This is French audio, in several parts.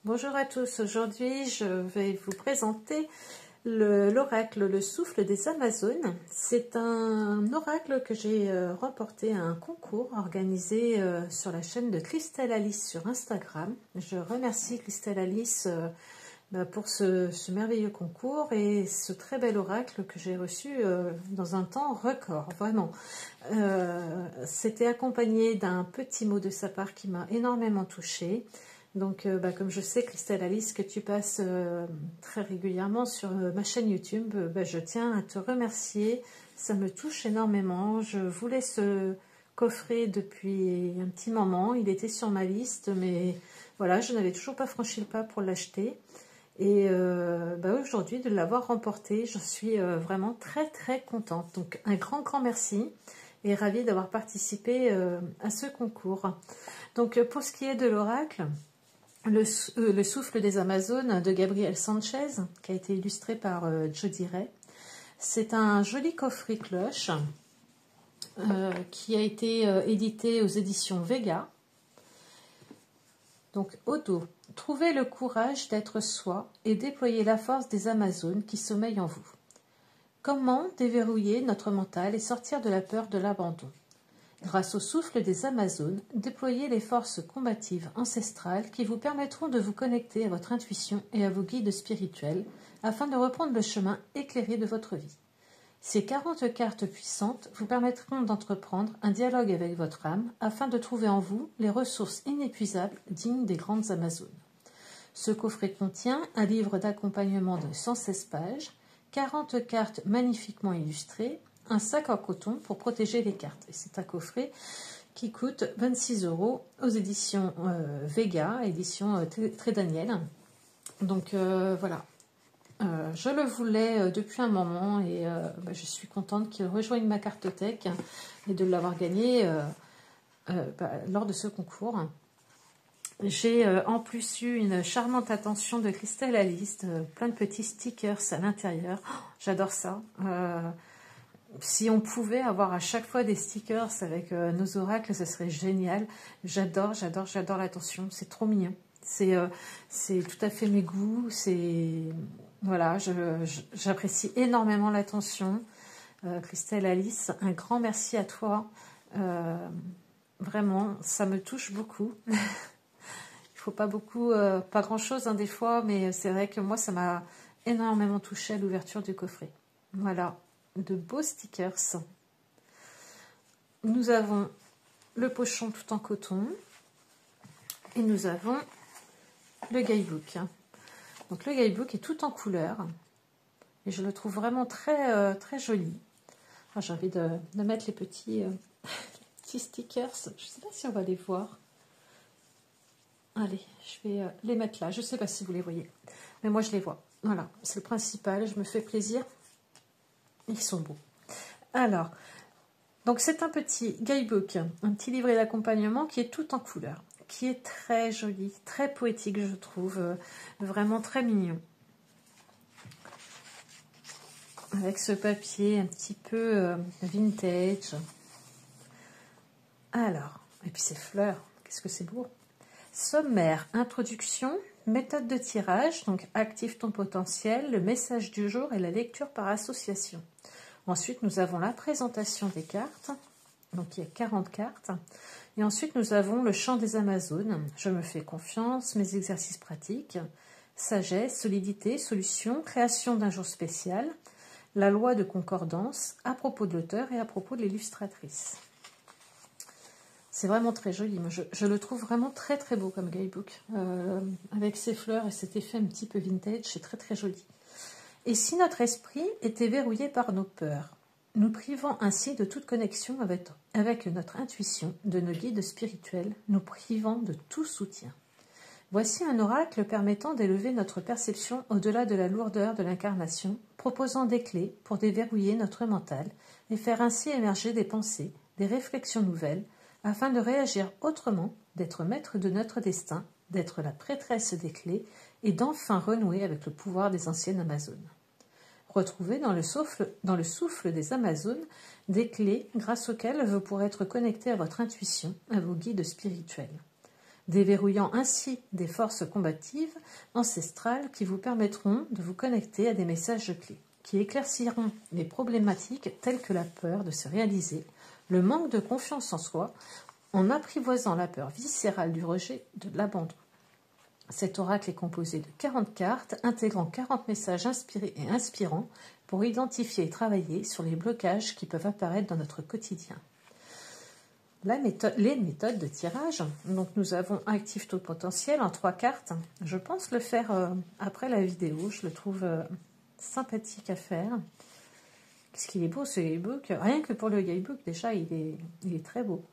Bonjour à tous, aujourd'hui je vais vous présenter l'oracle Le Souffle des Amazones. C'est un oracle que j'ai remporté à un concours organisé sur la chaîne de Christelle Alice sur Instagram. Je remercie Christelle Alice pour ce merveilleux concours et ce très bel oracle que j'ai reçu dans un temps record, vraiment. C'était accompagné d'un petit mot de sa part qui m'a énormément touchée. Donc, comme je sais, Christelle Alice, que tu passes très régulièrement sur ma chaîne YouTube, je tiens à te remercier. Ça me touche énormément. Je voulais ce coffret depuis un petit moment. Il était sur ma liste, mais voilà, je n'avais toujours pas franchi le pas pour l'acheter. Et aujourd'hui, de l'avoir remporté, je suis vraiment très très contente. Donc, un grand merci et ravie d'avoir participé à ce concours. Donc, pour ce qui est de l'oracle, le Souffle des Amazones de Gabriel Sanchez, qui a été illustré par Jody Ray. C'est un joli coffret cloche qui a été édité aux éditions Vega. Donc, au dos, trouvez le courage d'être soi et déployez la force des Amazones qui sommeillent en vous. Comment déverrouiller notre mental et sortir de la peur de l'abandon? Grâce au souffle des Amazones, déployez les forces combatives ancestrales qui vous permettront de vous connecter à votre intuition et à vos guides spirituels afin de reprendre le chemin éclairé de votre vie. Ces 40 cartes puissantes vous permettront d'entreprendre un dialogue avec votre âme afin de trouver en vous les ressources inépuisables dignes des grandes Amazones. Ce coffret contient un livre d'accompagnement de 116 pages, 40 cartes magnifiquement illustrées, un sac en coton pour protéger les cartes. Et c'est un coffret qui coûte 26 € aux éditions Vega, édition Très Daniel. Donc voilà, je le voulais depuis un moment et je suis contente qu'il rejoigne ma cartothèque et de l'avoir gagné lors de ce concours. J'ai en plus eu une charmante attention de Christelle Alice, plein de petits stickers à l'intérieur. Oh, j'adore ça. Si on pouvait avoir à chaque fois des stickers avec nos oracles, ce serait génial. J'adore l'attention, c'est trop mignon. C'est tout à fait mes goûts. Voilà, j'apprécie énormément l'attention. Christelle Alice, un grand merci à toi. Vraiment, ça me touche beaucoup. Il faut pas beaucoup, pas grand-chose des fois, mais c'est vrai que moi, ça m'a énormément touchée à l'ouverture du coffret. Voilà. De beaux stickers. Nous avons le pochon tout en coton et nous avons le guidebook. Donc le guidebook est tout en couleur et je le trouve vraiment très très joli. J'ai envie de mettre les petits stickers. Je ne sais pas si on va les voir. Allez, je vais les mettre là. Je ne sais pas si vous les voyez, mais moi je les vois. Voilà, c'est le principal. Je me fais plaisir. Ils sont beaux. Alors, donc c'est un petit guidebook, un petit livret d'accompagnement qui est tout en couleur, qui est très joli, très poétique je trouve, vraiment très mignon. Avec ce papier un petit peu vintage. Alors, et puis ces fleurs, qu'est-ce que c'est beau. Sommaire, introduction, méthode de tirage, donc active ton potentiel, le message du jour et la lecture par association. Ensuite, nous avons la présentation des cartes. Donc, il y a 40 cartes. Et ensuite, nous avons le chant des Amazones. Je me fais confiance, mes exercices pratiques, sagesse, solidité, solution, création d'un jour spécial, la loi de concordance, à propos de l'auteur et à propos de l'illustratrice. C'est vraiment très joli. Moi, je le trouve vraiment très très beau comme guidebook. Avec ses fleurs et cet effet un petit peu vintage, c'est très très joli. Et si notre esprit était verrouillé par nos peurs, nous privant ainsi de toute connexion avec notre intuition, de nos guides spirituels, nous privant de tout soutien. Voici un oracle permettant d'élever notre perception au-delà de la lourdeur de l'incarnation, proposant des clés pour déverrouiller notre mental et faire ainsi émerger des pensées, des réflexions nouvelles, afin de réagir autrement, d'être maître de notre destin, d'être la prêtresse des clés et d'enfin renouer avec le pouvoir des anciennes Amazones. Retrouvez dans le souffle des Amazones des clés grâce auxquelles vous pourrez être connecté à votre intuition, à vos guides spirituels. déverrouillant ainsi des forces combatives ancestrales qui vous permettront de vous connecter à des messages clés, qui éclairciront les problématiques telles que la peur de se réaliser, le manque de confiance en soi, en apprivoisant la peur viscérale du rejet, de l'abandon. Cet oracle est composé de 40 cartes, intégrant 40 messages inspirés et inspirants pour identifier et travailler sur les blocages qui peuvent apparaître dans notre quotidien. Les méthodes de tirage. Donc nous avons Active ton potentiel en 3 cartes. Je pense le faire après la vidéo. Je le trouve sympathique à faire. Qu'est-ce qu'il est beau ce e-book. Rien que pour le e-book, déjà, il est très beau.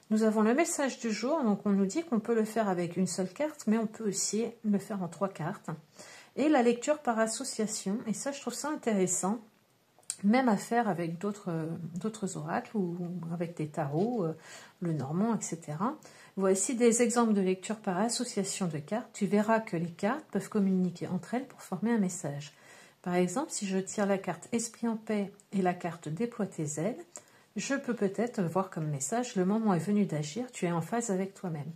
Nous avons le message du jour. Donc on nous dit qu'on peut le faire avec une seule carte, mais on peut aussi le faire en 3 cartes. Et la lecture par association. Et ça, je trouve ça intéressant. Même à faire avec d'autres oracles ou avec des tarots, le normand, etc. Voici des exemples de lecture par association de cartes. Tu verras que les cartes peuvent communiquer entre elles pour former un message. Par exemple, si je tire la carte Esprit en paix et la carte Déploie tes ailes, je peux peut-être voir comme message « Le moment est venu d'agir, tu es en phase avec toi-même ».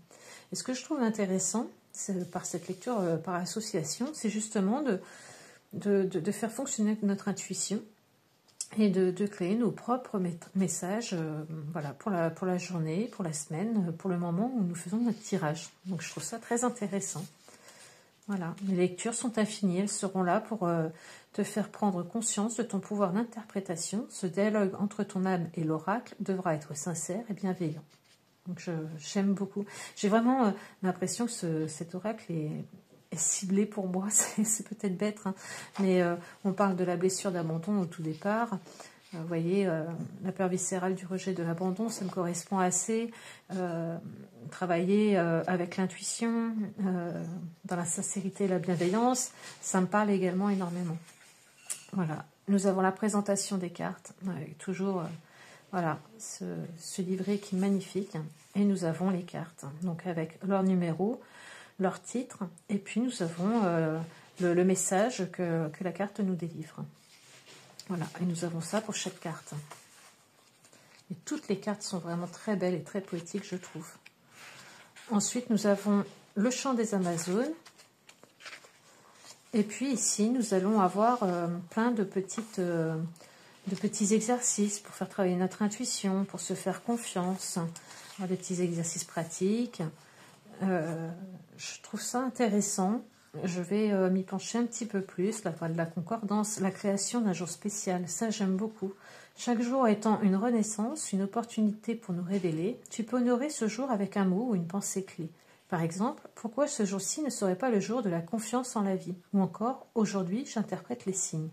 Et ce que je trouve intéressant par cette lecture par association, c'est justement de faire fonctionner notre intuition et de créer nos propres messages voilà, pour la journée, pour la semaine, pour le moment où nous faisons notre tirage. Donc je trouve ça très intéressant. Voilà, les lectures sont infinies, elles seront là pour te faire prendre conscience de ton pouvoir d'interprétation. Ce dialogue entre ton âme et l'oracle devra être sincère et bienveillant. Donc j'aime beaucoup. J'ai vraiment l'impression que cet oracle est ciblé pour moi, c'est peut-être bête, hein, mais on parle de la blessure d'abandon au tout départ. Vous voyez, la peur viscérale du rejet de l'abandon, ça me correspond assez. Travailler avec l'intuition, dans la sincérité et la bienveillance, ça me parle également énormément. Voilà, nous avons la présentation des cartes, avec toujours voilà, ce livret qui est magnifique. Et nous avons les cartes, donc avec leur numéro, leur titre, et puis nous avons le message que la carte nous délivre. Voilà, et nous avons ça pour chaque carte. Et toutes les cartes sont vraiment très belles et très poétiques, je trouve. Ensuite, nous avons le chant des Amazones. Et puis ici, nous allons avoir plein de petits exercices pour faire travailler notre intuition, pour se faire confiance. Des petits exercices pratiques. Je trouve ça intéressant. Je vais m'y pencher un petit peu plus. La voie de la concordance, la création d'un jour spécial, ça j'aime beaucoup. Chaque jour étant une renaissance, une opportunité pour nous révéler, tu peux honorer ce jour avec un mot ou une pensée clé. Par exemple, pourquoi ce jour-ci ne serait pas le jour de la confiance en la vie? Ou encore, aujourd'hui, j'interprète les signes.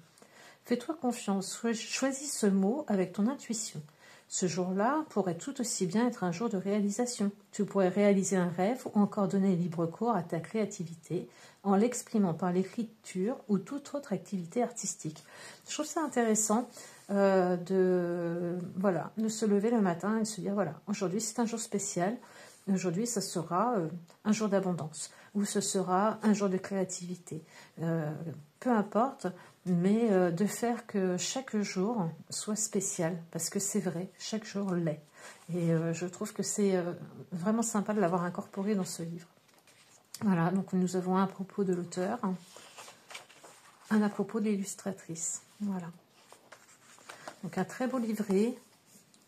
Fais-toi confiance, choisis ce mot avec ton intuition. Ce jour-là pourrait tout aussi bien être un jour de réalisation. Tu pourrais réaliser un rêve ou encore donner libre cours à ta créativité en l'exprimant par l'écriture ou toute autre activité artistique. Je trouve ça intéressant de se lever le matin et de se dire voilà, aujourd'hui c'est un jour spécial, aujourd'hui ce sera un jour d'abondance ou ce sera un jour de créativité. Peu importe, mais de faire que chaque jour soit spécial, parce que c'est vrai, chaque jour l'est. Et je trouve que c'est vraiment sympa de l'avoir incorporé dans ce livre. Voilà, donc nous avons un à propos de l'auteur, un à propos de l'illustratrice. Voilà. Donc un très beau livret,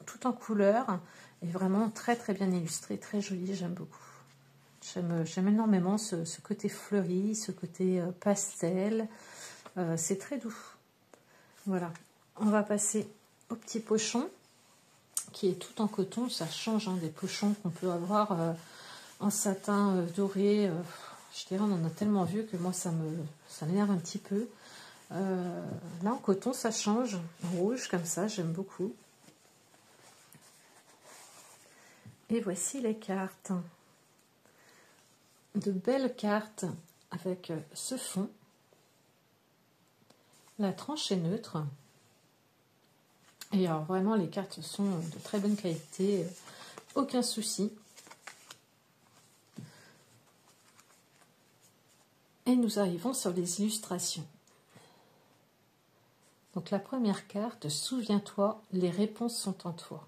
tout en couleur, et vraiment très très bien illustré, très joli, j'aime beaucoup. J'aime énormément ce côté fleuri, ce côté pastel. C'est très doux. Voilà. On va passer au petit pochon qui est tout en coton. Ça change des pochons qu'on peut avoir en satin doré. Je dirais, on en a tellement vu que moi, ça m'énerve un petit peu. Là, en coton, ça change. Rouge, comme ça, j'aime beaucoup. Et voici les cartes. De belles cartes avec ce fond. La tranche est neutre. Et alors vraiment les cartes sont de très bonne qualité, aucun souci. Et nous arrivons sur les illustrations. Donc la première carte, souviens-toi, les réponses sont en toi.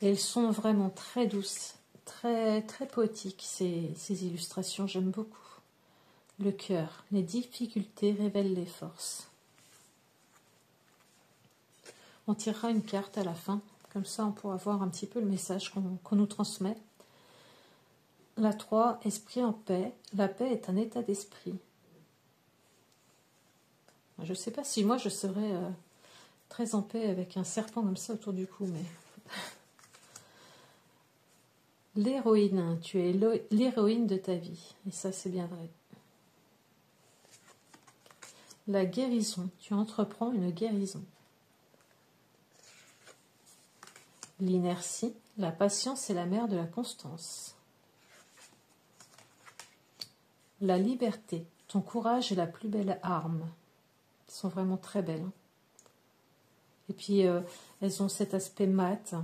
Et elles sont vraiment très douces, Très, très poétique ces illustrations, j'aime beaucoup. Le cœur, les difficultés révèlent les forces. On tirera une carte à la fin, comme ça on pourra voir un petit peu le message qu'on nous transmet. La 3, esprit en paix. La paix est un état d'esprit. Je ne sais pas si moi je serais très en paix avec un serpent comme ça autour du cou, mais... L'héroïne, tu es l'héroïne de ta vie. Et ça, c'est bien vrai. La guérison, tu entreprends une guérison. L'inertie, la patience est la mère de la constance. La liberté, ton courage est la plus belle arme. Elles sont vraiment très belles. Et puis, elles ont cet aspect mat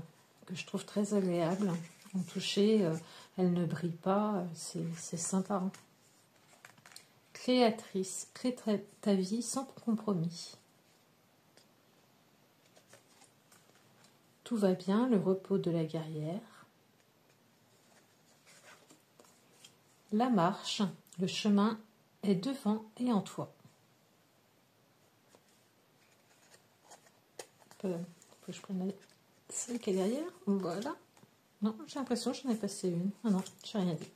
que je trouve très agréable. En toucher, elles ne brillent pas, c'est sympa. Créatrice, crée ta vie sans compromis. Tout va bien, le repos de la guerrière. La marche, le chemin est devant et en toi. Faut que je prenne celle qui est derrière. Voilà. Non, j'ai l'impression que j'en ai passé une. Ah non, je n'ai rien dit.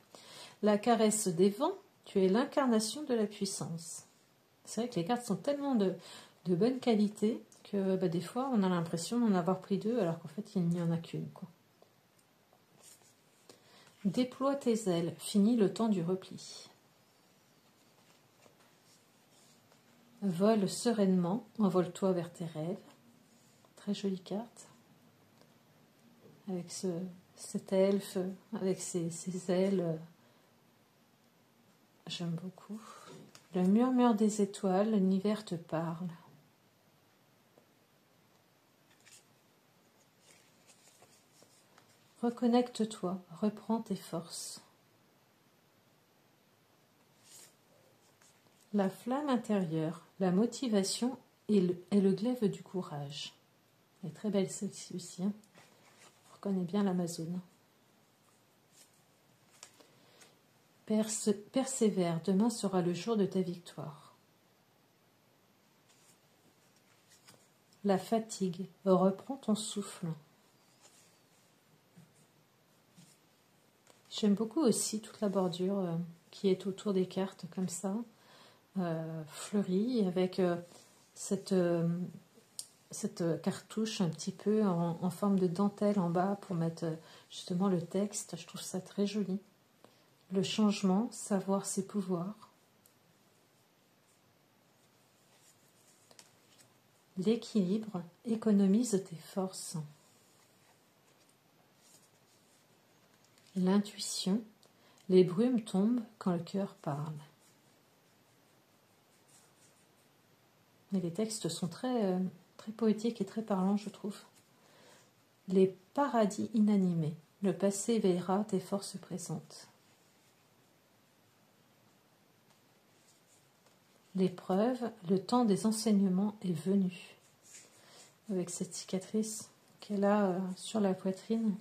La caresse des vents, tu es l'incarnation de la puissance. C'est vrai que les cartes sont tellement de bonne qualité que des fois, on a l'impression d'en avoir pris deux, alors qu'en fait, il n'y en a qu'une. Déploie tes ailes, finis le temps du repli. Vole sereinement, envole-toi vers tes rêves. Très jolie carte. Avec cet elfe, avec ses ailes. J'aime beaucoup. Le murmure des étoiles, l'univers te parle. Reconnecte-toi, reprends tes forces. La flamme intérieure, la motivation est le glaive du courage. Elle est très belle celle-ci aussi. On reconnaît bien l'Amazone. Persévère, demain sera le jour de ta victoire. La fatigue, reprends ton souffle. J'aime beaucoup aussi toute la bordure qui est autour des cartes comme ça, fleurie, avec cette cartouche un petit peu en forme de dentelle en bas pour mettre justement le texte. Je trouve ça très joli. Le changement, savoir ses pouvoirs. L'équilibre, économise tes forces. L'intuition, les brumes tombent quand le cœur parle. Et les textes sont très poétiques et très parlants, je trouve. Les paradis inanimés, le passé éveillera tes forces présentes. L'épreuve, le temps des enseignements est venu. Avec cette cicatrice qu'elle a sur la poitrine,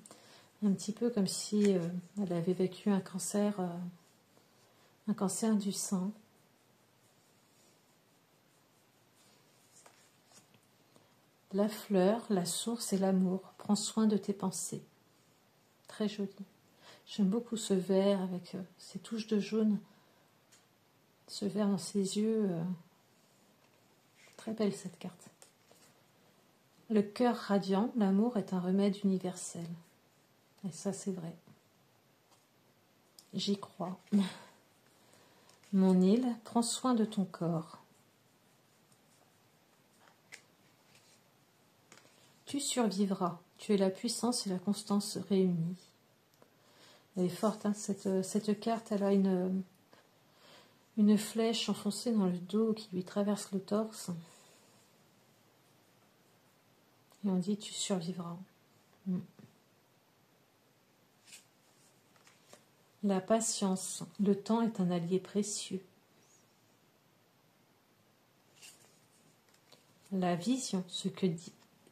un petit peu comme si elle avait vécu un cancer du sein. La fleur, la source et l'amour, prends soin de tes pensées. Très joli. J'aime beaucoup ce vert avec ses touches de jaune. Ce vert dans ses yeux. Très belle cette carte. Le cœur radiant, l'amour est un remède universel. Et ça, c'est vrai. J'y crois. Mon île, prends soin de ton corps. Tu survivras. Tu es la puissance et la constance réunies. Elle est forte, hein, cette carte. Elle a une flèche enfoncée dans le dos qui lui traverse le torse. Et on dit, tu survivras. La patience, le temps est un allié précieux. La vision, ce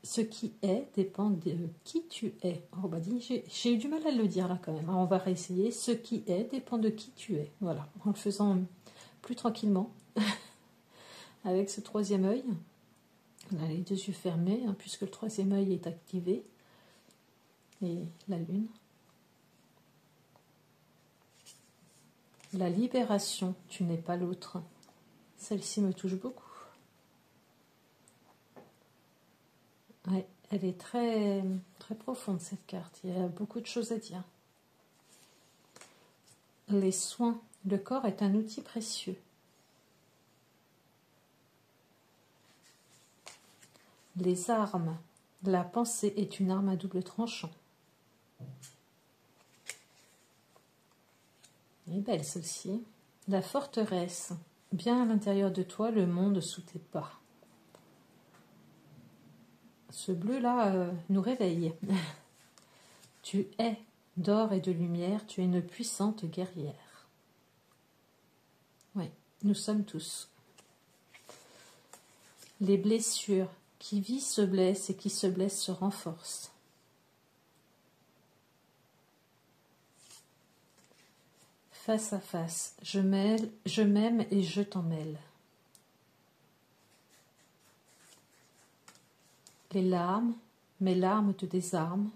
Ce qui est dépend de qui tu es. Oh, bah, j'ai eu du mal à le dire là quand même. Alors, on va réessayer. Ce qui est dépend de qui tu es. Voilà, en le faisant plus tranquillement. Avec ce troisième œil. On a les deux yeux fermés, hein, puisque le troisième œil est activé. Et la lune. La libération, tu n'es pas l'autre. Celle-ci me touche beaucoup. Ouais, elle est très, très profonde cette carte. Il y a beaucoup de choses à dire. Les soins. Le corps est un outil précieux. Les armes. La pensée est une arme à double tranchant. Elle est belle celle-ci. La forteresse. Bien à l'intérieur de toi, le monde sous tes pas. Ce bleu-là nous réveille. Tu es d'or et de lumière, tu es une puissante guerrière. Oui, nous sommes tous. Les blessures. Qui vit se blesse et qui se blesse se renforce. Face à face, je m'aime et je t'en mêle. Les larmes, mes larmes te désarment.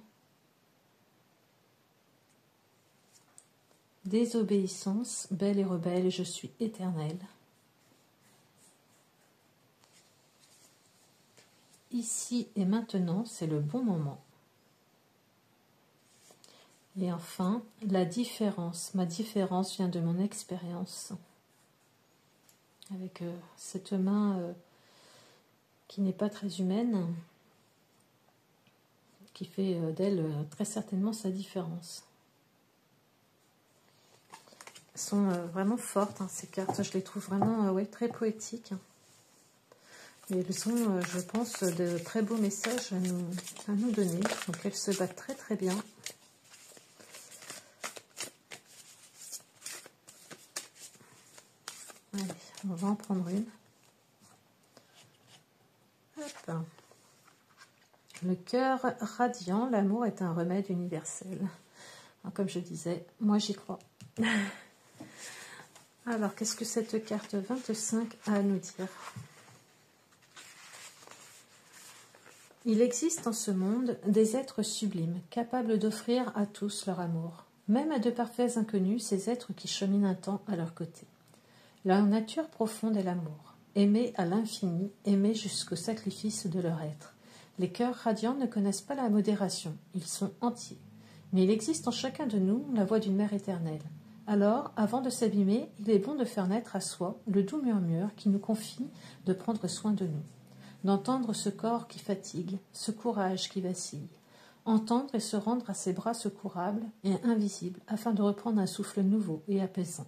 Désobéissance, belle et rebelle, je suis éternelle. Ici et maintenant, c'est le bon moment. Et enfin, la différence. Ma différence vient de mon expérience. Avec cette main qui n'est pas très humaine, qui fait d'elle très certainement sa différence. Elles sont vraiment fortes, hein, ces cartes. Je les trouve vraiment très poétiques. Et elles ont, je pense, de très beaux messages à nous donner. Donc elles se battent très très bien. Allez, on va en prendre une. Hop. Le cœur radiant, l'amour est un remède universel. Alors, comme je disais, moi j'y crois. Alors, qu'est-ce que cette carte 25 a à nous dire? Il existe en ce monde des êtres sublimes, capables d'offrir à tous leur amour. Même à de parfaits inconnus, ces êtres qui cheminent un temps à leur côté. Leur nature profonde est l'amour. Aimer à l'infini, aimer jusqu'au sacrifice de leur être. Les cœurs radiants ne connaissent pas la modération, ils sont entiers. Mais il existe en chacun de nous la voix d'une mère éternelle. Alors, avant de s'abîmer, il est bon de faire naître à soi le doux murmure qui nous confie de prendre soin de nous. D'entendre ce corps qui fatigue, ce courage qui vacille. Entendre et se rendre à ses bras secourables et invisibles afin de reprendre un souffle nouveau et apaisant.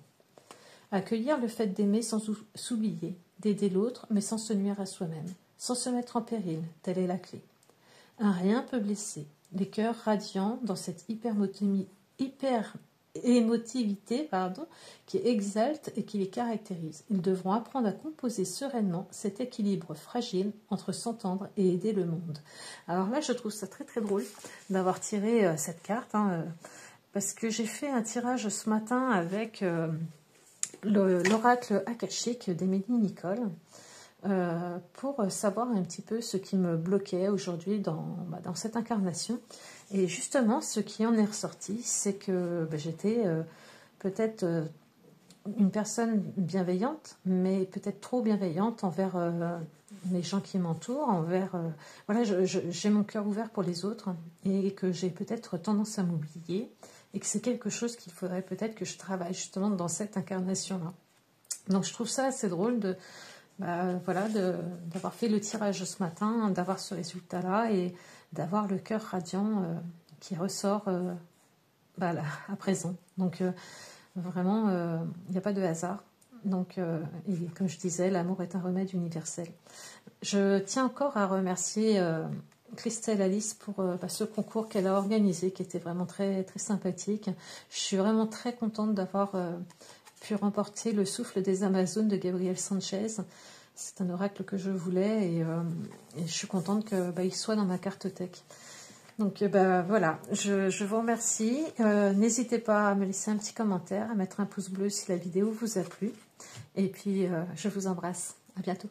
Accueillir le fait d'aimer sans s'oublier, d'aider l'autre mais sans se nuire à soi-même, sans se mettre en péril, telle est la clé. Un rien peut blesser. Les cœurs radiants dans cette émotivité qui exalte et qui les caractérise. Ils devront apprendre à composer sereinement cet équilibre fragile entre s'entendre et aider le monde. Alors là, je trouve ça très très drôle d'avoir tiré cette carte, parce que j'ai fait un tirage ce matin avec l'oracle akashique d'Émilie Nicole pour savoir un petit peu ce qui me bloquait aujourd'hui dans cette incarnation. Et justement, ce qui en est ressorti, c'est que j'étais peut-être une personne bienveillante, mais peut-être trop bienveillante envers les gens qui m'entourent, j'ai mon cœur ouvert pour les autres et que j'ai peut-être tendance à m'oublier et que c'est quelque chose qu'il faudrait peut-être que je travaille justement dans cette incarnation-là. Donc je trouve ça assez drôle d'avoir fait le tirage ce matin, d'avoir ce résultat-là et d'avoir le cœur radiant qui ressort là, à présent. Donc vraiment, il n'y a pas de hasard. Donc, et comme je disais, l'amour est un remède universel. Je tiens encore à remercier Christelle Alice pour ce concours qu'elle a organisé, qui était vraiment très, très sympathique. Je suis vraiment très contente d'avoir pu remporter le souffle des Amazones de Gabriel Sanchez. C'est un oracle que je voulais et je suis contente qu'il soit dans ma cartothèque. Donc voilà, je vous remercie. N'hésitez pas à me laisser un petit commentaire, à mettre un pouce bleu si la vidéo vous a plu. Et puis je vous embrasse. À bientôt.